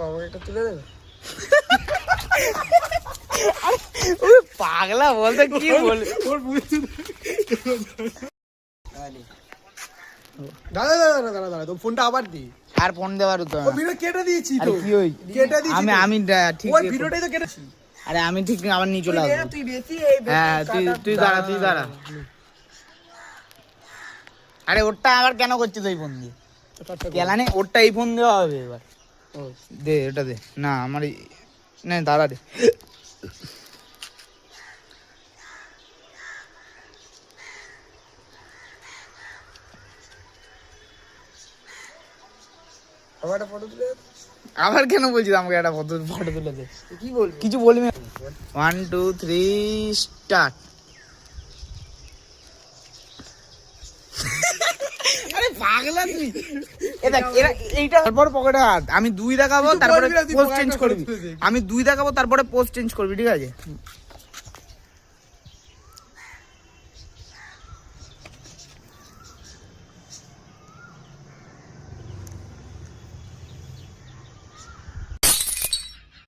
আমাকে একটা তুলে দেবে? পাগলা বলতে কি বল দাদা দাদা দাদা দাদা তো ফোনটা আবার দি। আর ফোন দেওয়ার তো ও ভিডিও কেটে দিয়েছি আরে তো। কি হই কেটে দিয়েছি আমি তো। আমি ঠিক ওই ভিডিওটাই তো কেটেছি। আরে আমি ঠিক আবার নিয়ে চলে আসবো। তুই বেশি এই হ্যাঁ তুই দাঁড়া আরে ওরটা আবার কেন করছিস ওই ফোন দিয়ে কেলানে ওরটা এই ফোন দেওয়া হবে এবার দে ওটা দে না আমার না দাঁড়া দে আমার একটা ফটো তুলে দে। আবার কেন বলছিস আমাকে একটা ফটো তুলে দে কি বলবি? কিছু বলবি 1 2 3 স্টার্ট আরে পাগলা তুই এ দেখ এইটা তারপর পকেটে হাত আমি 2 দেখাবো তারপরে পোস্ট চেঞ্জ করবি আমি 2 দেখাবো তারপরে পোস্ট চেঞ্জ করবি ঠিক আছে